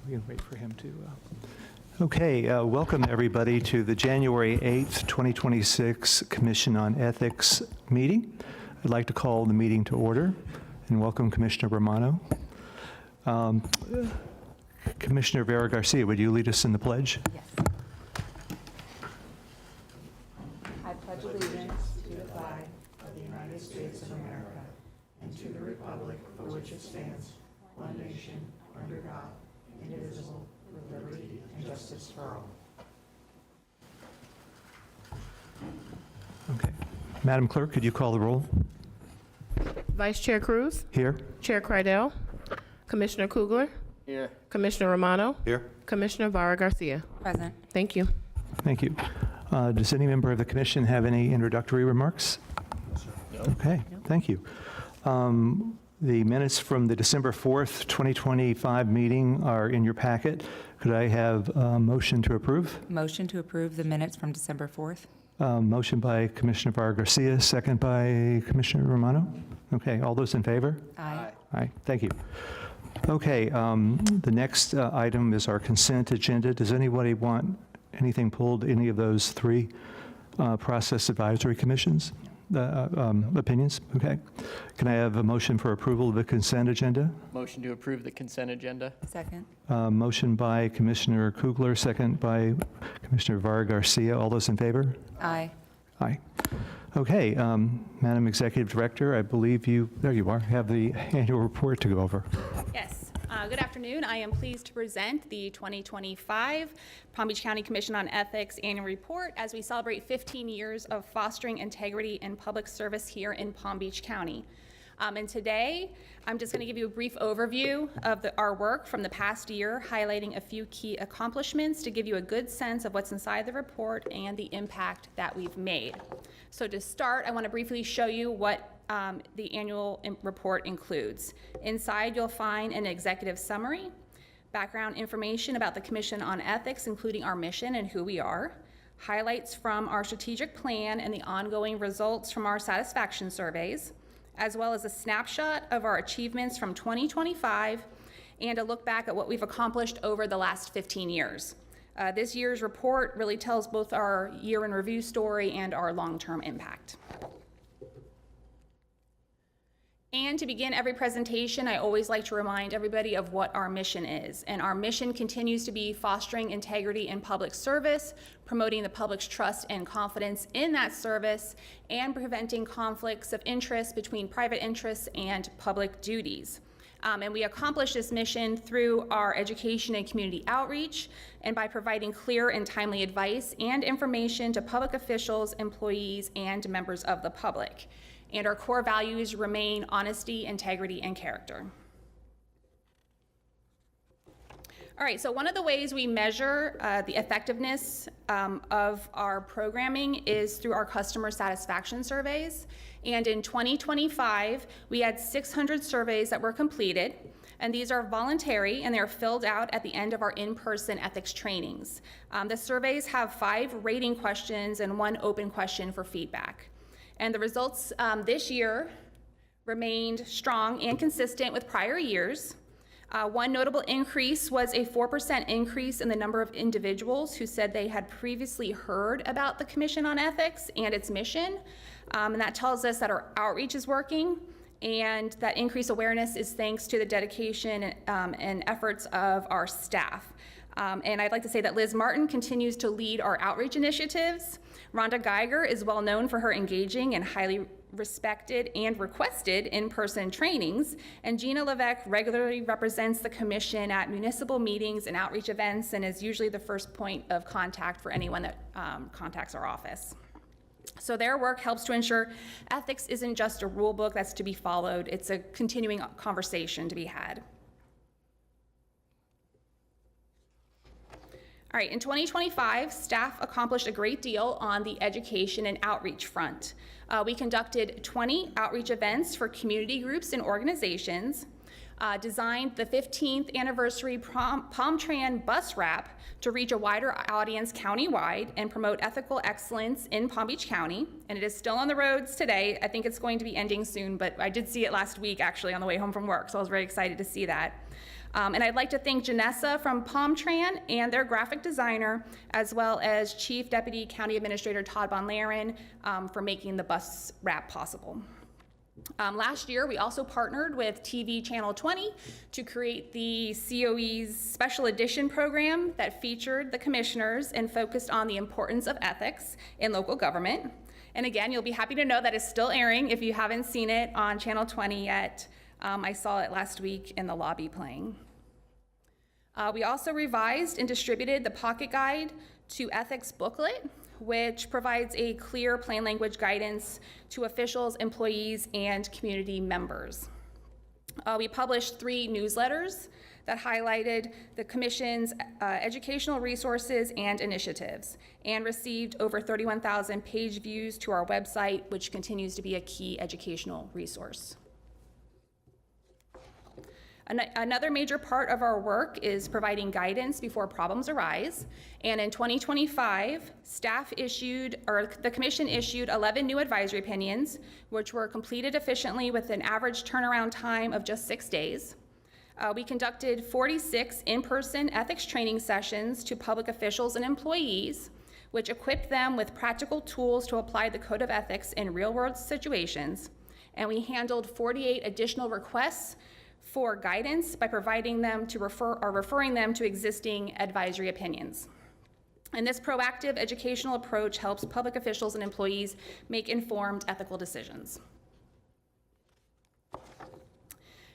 We can wait for him to. Okay, welcome everybody to the January 8th, 2026 Commission on Ethics meeting. I'd like to call the meeting to order and welcome Commissioner Romano. Commissioner Vera Garcia, would you lead us in the pledge? Yes. I pledge allegiance to the flag of the United States of America and to the republic for which it stands, one nation, under God, indivisible, with liberty and justice for all. Okay. Madam Clerk, could you call the roll? Vice Chair Cruz, Here. Chair Crydell, Commissioner Kugler, Here. Commissioner Romano, Here. Commissioner Vara Garcia. Present. Thank you. Thank you. Does any member of the commission have any introductory remarks? No. Okay, thank you. The minutes from the December 4th, 2025 meeting are in your packet. Could I have a motion to approve? Motion to approve the minutes from December 4th. Motion by Commissioner Vara Garcia, second by Commissioner Romano. Okay, all those in favor? Aye. Aye, thank you. Okay, the next item is our consent agenda. Does anybody want anything pulled, any of those three process advisory commissions? Opinions? Okay. Can I have a motion for approval of the consent agenda? Motion to approve the consent agenda. Second. Motion by Commissioner Kugler, second by Commissioner Vara Garcia. All those in favor? Aye. Aye. Okay, Madam Executive Director, I believe you, there you are, have the annual report to go over. Yes. Good afternoon. I am pleased to present the 2025 Palm Beach County Commission on Ethics Annual Report as we celebrate 15 years of fostering integrity in public service here in Palm Beach County. And today, I'm just going to give you a brief overview of our work from the past year, highlighting a few key accomplishments to give you a good sense of what's inside the report and the impact that we've made. So to start, I want to briefly show you what the annual report includes. Inside, you'll find an executive summary, background information about the Commission on Ethics, including our mission and who we are, highlights from our strategic plan and the ongoing results from our satisfaction surveys, as well as a snapshot of our achievements from 2025 and a look back at what we've accomplished over the last 15 years. This year's report really tells both our year in review story and our long-term impact. And to begin every presentation, I always like to remind everybody of what our mission is. And our mission continues to be fostering integrity in public service, promoting the public's trust and confidence in that service, and preventing conflicts of interest between private interests and public duties. And we accomplish this mission through our education and community outreach, and by providing clear and timely advice and information to public officials, employees, and members of the public. And our core values remain honesty, integrity, and character. All right, so one of the ways we measure the effectiveness of our programming is through our customer satisfaction surveys. And in 2025, we had 600 surveys that were completed, and these are voluntary and they're filled out at the end of our in-person ethics trainings. The surveys have 5 rating questions and 1 open question for feedback. And the results this year remained strong and consistent with prior years. One notable increase was a 4% increase in the number of individuals who said they had previously heard about the Commission on Ethics and its mission. And that tells us that our outreach is working, and that increased awareness is thanks to the dedication and efforts of our staff. And I'd like to say that Liz Martin continues to lead our outreach initiatives. Rhonda Geiger is well known for her engaging and highly respected and requested in-person trainings. And Gina Levesque regularly represents the Commission at municipal meetings and outreach events and is usually the first point of contact for anyone that contacts our office. So their work helps to ensure ethics isn't just a rule book that's to be followed, it's a continuing conversation to be had. All right, in 2025, staff accomplished a great deal on the education and outreach front. We conducted 20 outreach events for community groups and organizations, designed the 15th anniversary PalmTran bus wrap to reach a wider audience countywide and promote ethical excellence in Palm Beach County, and it is still on the roads today. I think it's going to be ending soon, but I did see it last week actually on the way home from work, so I was very excited to see that. And I'd like to thank Janessa from Palmtran and their graphic designer, as well as Chief Deputy County Administrator Todd Von Laren for making the bus wrap possible. Last year, we also partnered with TV Channel 20 to create the COE's special edition program that featured the commissioners and focused on the importance of ethics in local government. And again, you'll be happy to know that it's still airing if you haven't seen it on Channel 20 yet. I saw it last week in the lobby playing. We also revised and distributed the Pocket Guide to Ethics booklet, which provides a clear, plain language guidance to officials, employees, and community members. We published 3 newsletters that highlighted the Commission's educational resources and initiatives, and received over 31,000 page views to our website, which continues to be a key educational resource. Another major part of our work is providing guidance before problems arise. And in 2025, the Commission issued 11 new advisory opinions, which were completed efficiently with an average turnaround time of just 6 days. We conducted 46 in-person ethics training sessions to public officials and employees, which equipped them with practical tools to apply the Code of Ethics in real-world situations. And we handled 48 additional requests for guidance by referring them to existing advisory opinions. And this proactive educational approach helps public officials and employees make informed ethical decisions.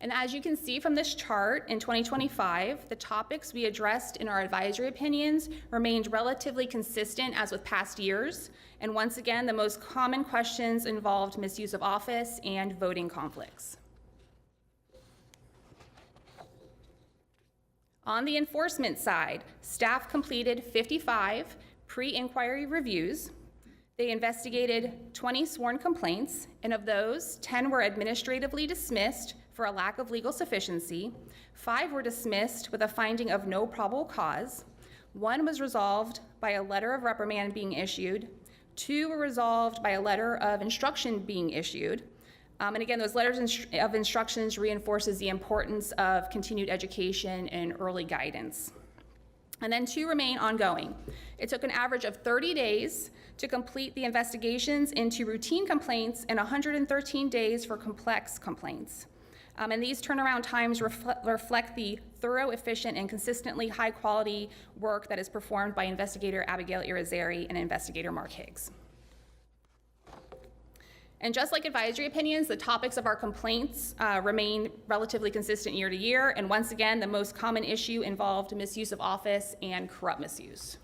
And as you can see from this chart, in 2025, the topics we addressed in our advisory opinions remained relatively consistent as with past years. And once again, the most common questions involved misuse of office and voting conflicts. On the enforcement side, staff completed 55 pre-inquiry reviews. They investigated 20 sworn complaints, and of those, 10 were administratively dismissed for a lack of legal sufficiency. 5 were dismissed with a finding of no probable cause. 1 was resolved by a letter of reprimand being issued. 2 were resolved by a letter of instruction being issued. And again, those letters of instructions reinforces the importance of continued education and early guidance. And then 2 remain ongoing. It took an average of 30 days to complete the investigations into routine complaints and 113 days for complex complaints. And these turnaround times reflect the thorough, efficient, and consistently high-quality work that is performed by Investigator Abigail Irizarry and Investigator Mark Higgs. And just like advisory opinions, the topics of our complaints remain relatively consistent year to year. And once again, the most common issue involved misuse of office and corrupt misuse.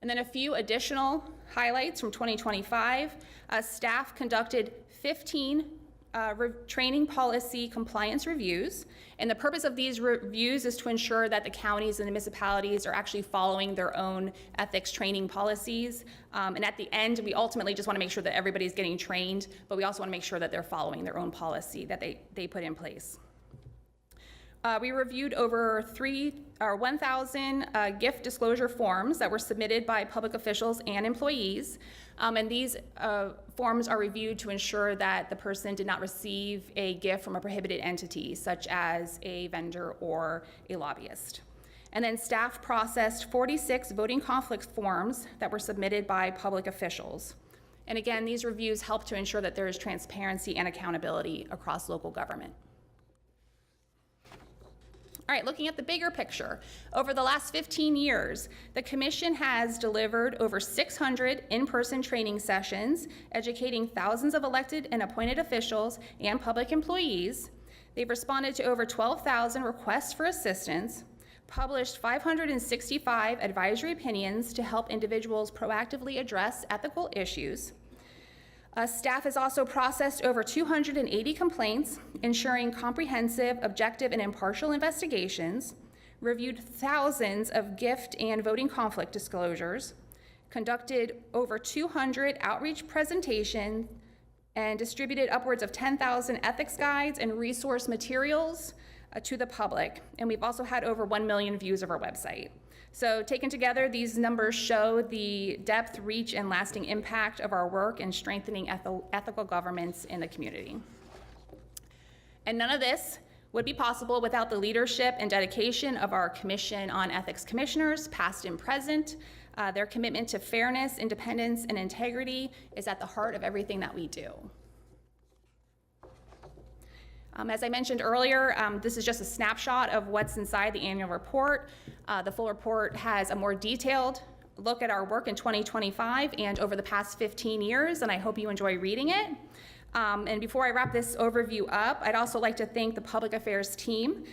And then a few additional highlights from 2025. Staff conducted 15 training policy compliance reviews. And the purpose of these reviews is to ensure that the counties and the municipalities are actually following their own ethics training policies. And at the end, we ultimately just want to make sure that everybody's getting trained, but we also want to make sure that they're following their own policy that they put in place. We reviewed over 1,000 gift disclosure forms that were submitted by public officials and employees. And these forms are reviewed to ensure that the person did not receive a gift from a prohibited entity, such as a vendor or a lobbyist. And then staff processed 46 voting conflict forms that were submitted by public officials. And again, these reviews help to ensure that there is transparency and accountability across local government. All right, looking at the bigger picture, over the last 15 years, the Commission has delivered over 600 in-person training sessions, educating thousands of elected and appointed officials and public employees. They've responded to over 12,000 requests for assistance, published 565 advisory opinions to help individuals proactively address ethical issues. Staff has also processed over 280 complaints, ensuring comprehensive, objective, and impartial investigations, reviewed thousands of gift and voting conflict disclosures, conducted over 200 outreach presentations, and distributed upwards of 10,000 ethics guides and resource materials to the public. And we've also had over 1 million views of our website. So taken together, these numbers show the depth, reach, and lasting impact of our work in strengthening ethical governments in the community. And none of this would be possible without the leadership and dedication of our Commission on Ethics commissioners, past and present. Their commitment to fairness, independence, and integrity is at the heart of everything that we do. As I mentioned earlier, this is just a snapshot of what's inside the annual report. The full report has a more detailed look at our work in 2025 and over the past 15 years, and I hope you enjoy reading it. And before I wrap this overview up, I'd also like to thank the Public Affairs team.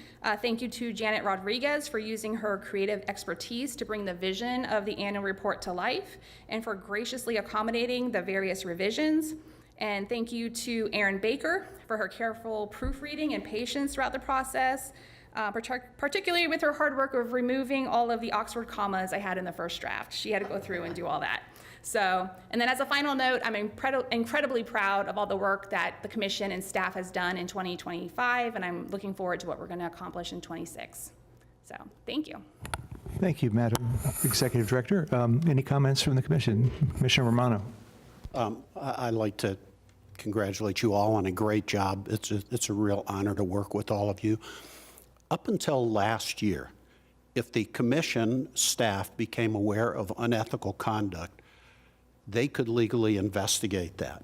Thank you to Janet Rodriguez for using her creative expertise to bring the vision of the annual report to life and for graciously accommodating the various revisions. And thank you to Erin Baker for her careful proofreading and patience throughout the process, particularly with her hard work of removing all of the Oxford commas I had in the first draft. She had to go through and do all that. So, and then as a final note, I'm incredibly proud of all the work that the Commission and staff has done in 2025, and I'm looking forward to what we're going to accomplish in 26. So, thank you. Thank you, Madam Executive Director. Any comments from the Commission? Commissioner Romano. I'd like to congratulate you all on a great job. It's a real honor to work with all of you. Up until last year, if the Commission staff became aware of unethical conduct, they could legally investigate that.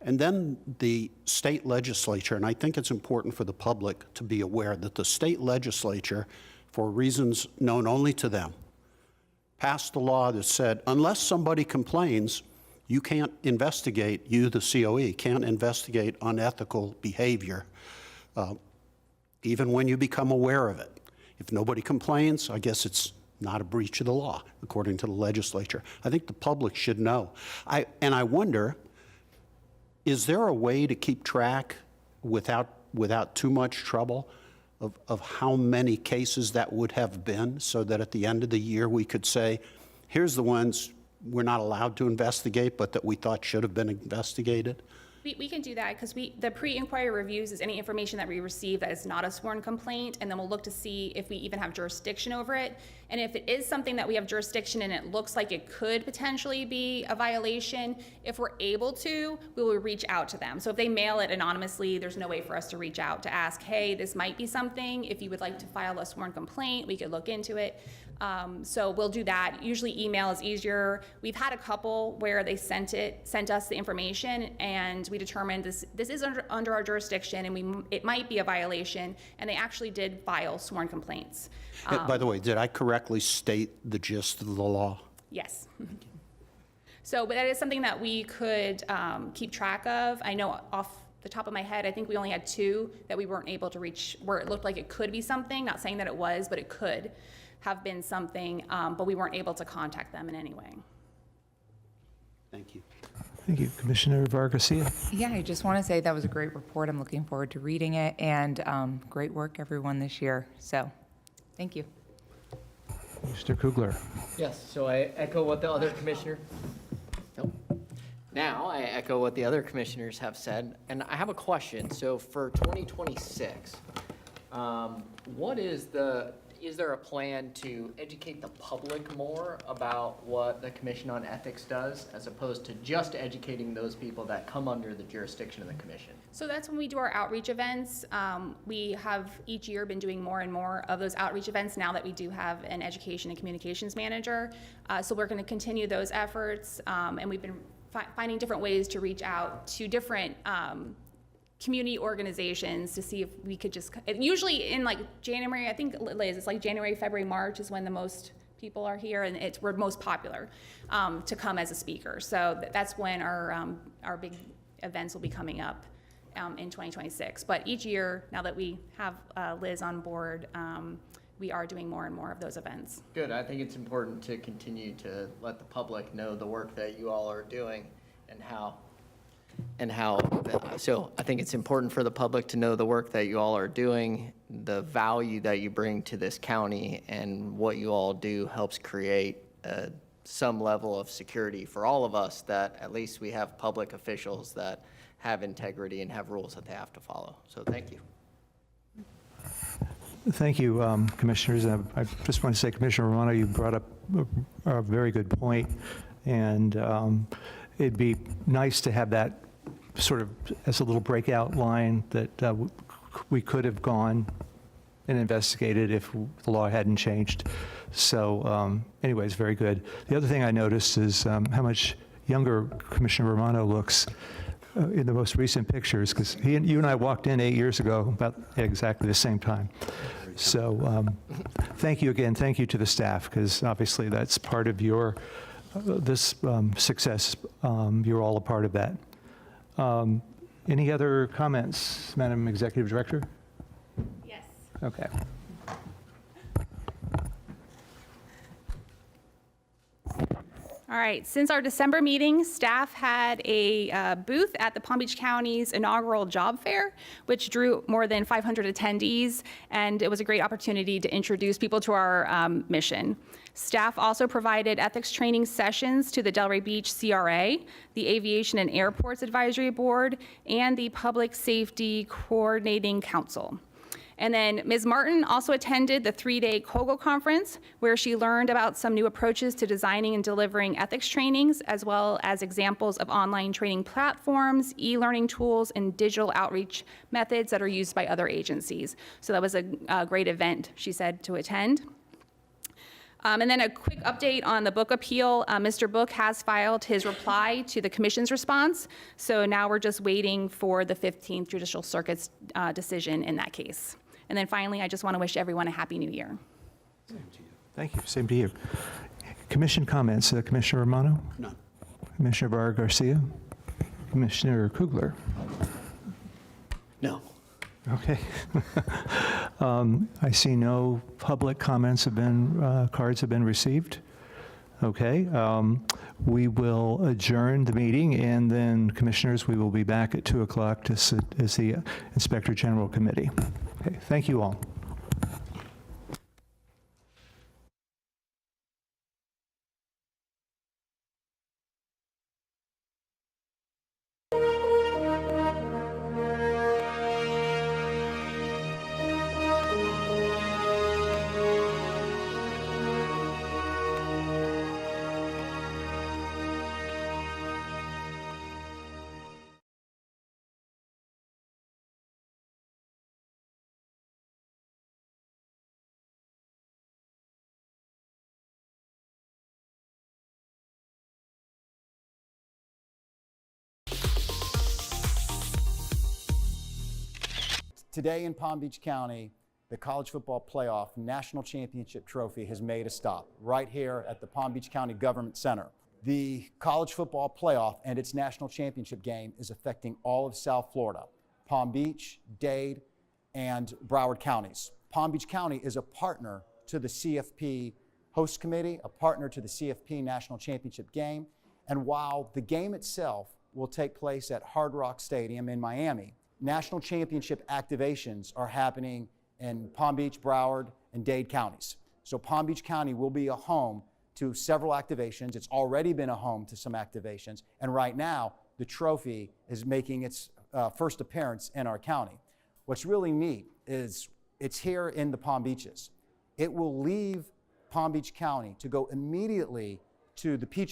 And then the state legislature, and I think it's important for the public to be aware that the state legislature, for reasons known only to them, passed a law that said, unless somebody complains, you can't investigate, you, the COE, can't investigate unethical behavior, even when you become aware of it. If nobody complains, I guess it's not a breach of the law, according to the legislature. I think the public should know. And I wonder, is there a way to keep track without too much trouble of how many cases that would have been, so that at the end of the year we could say, here's the ones we're not allowed to investigate, but that we thought should have been investigated? We can do that because the pre-inquiry reviews is any information that we receive that is not a sworn complaint, and then we'll look to see if we even have jurisdiction over it. And if it is something that we have jurisdiction and it looks like it could potentially be a violation, if we're able to, we will reach out to them. So if they mail it anonymously, there's no way for us to reach out to ask, hey, this might be something. If you would like to file a sworn complaint, we could look into it. So we'll do that. Usually email is easier. We've had a couple where they sent us the information, and we determined this is under our jurisdiction, and it might be a violation, and they actually did file sworn complaints. By the way, did I correctly state the gist of the law? Yes. So, but that is something that we could keep track of. I know off the top of my head, I think we only had 2 that we weren't able to reach, where it looked like it could be something, not saying that it was, but it could have been something, but we weren't able to contact them in any way. Thank you. Thank you. Commissioner Vargas-Garcia. Yeah, I just want to say that was a great report. I'm looking forward to reading it, and great work, everyone, this year. So, thank you. Mr. Kugler. Yes, so I echo what the other commissioner. Now I echo what the other commissioners have said, and I have a question. So for 2026, is there a plan to educate the public more about what the Commission on Ethics does, as opposed to just educating those people that come under the jurisdiction of the commission? So that's when we do our outreach events. We have each year been doing more and more of those outreach events now that we do have an education and communications manager. So we're going to continue those efforts, and we've been finding different ways to reach out to different community organizations to see if we could just, usually in like January, I think, Liz, it's like January, February, March is when the most people are here, and we're most popular to come as a speaker. So that's when our big events will be coming up in 2026. But each year, now that we have Liz on board, we are doing more and more of those events. Good. I think it's important to continue to let the public know the work that you all are doing and how, so I think it's important for the public to know the work that you all are doing, the value that you bring to this county, and what you all do helps create some level of security for all of us, that at least we have public officials that have integrity and have rules that they have to follow. So thank you. Thank you, Commissioners. I just want to say, Commissioner Romano, you brought up a very good point, and it'd be nice to have that sort of as a little breakout line that we could have gone and investigated if the law hadn't changed. So anyways, very good. The other thing I noticed is how much younger Commissioner Romano looks in the most recent pictures, because you and I walked in 8 years ago about at exactly the same time. So thank you again. Thank you to the staff, because obviously that's part of your this success. You're all a part of that. Any other comments, Madam Executive Director? Yes. Okay. All right, since our December meeting, staff had a booth at the Palm Beach County's inaugural job fair, which drew more than 500 attendees, and it was a great opportunity to introduce people to our mission. Staff also provided ethics training sessions to the Delray Beach CRA, the Aviation and Airports Advisory Board, and the Public Safety Coordinating Council. And then Ms. Martin also attended the 3-day COGO conference, where she learned about some new approaches to designing and delivering ethics trainings, as well as examples of online training platforms, e-learning tools, and digital outreach methods that are used by other agencies. So that was a great event, she said, to attend. And then a quick update on the Book appeal. Mr. Book has filed his reply to the commission's response. So now we're just waiting for the 15th Judicial Circuit's decision in that case. And then finally, I just want to wish everyone a Happy New Year. Thank you. Same to you. Commission comments. Commissioner Romano? None. Commissioner Barra-Garcia? Commissioner Kugler? No. Okay. I see no public comments have been, cards have been received. Okay. We will adjourn the meeting, and then, commissioners, we will be back at 2 o'clock to sit as the Inspector General Committee. Okay. Thank you all. Today in Palm Beach County, the College Football Playoff National Championship Trophy has made a stop right here at the Palm Beach County Government Center. The College Football Playoff and its national championship game is affecting all of South Florida, Palm Beach, Dade, and Broward counties. Palm Beach County is a partner to the CFP host committee, a partner to the CFP National Championship game, and while the game itself will take place at Hard Rock Stadium in Miami, national championship activations are happening in Palm Beach, Broward, and Dade counties. So Palm Beach County will be a home to several activations. It's already been a home to some activations. And right now, the trophy is making its first appearance in our county. What's really neat is it's here in the Palm Beaches. It will leave Palm Beach County to go immediately to the Peach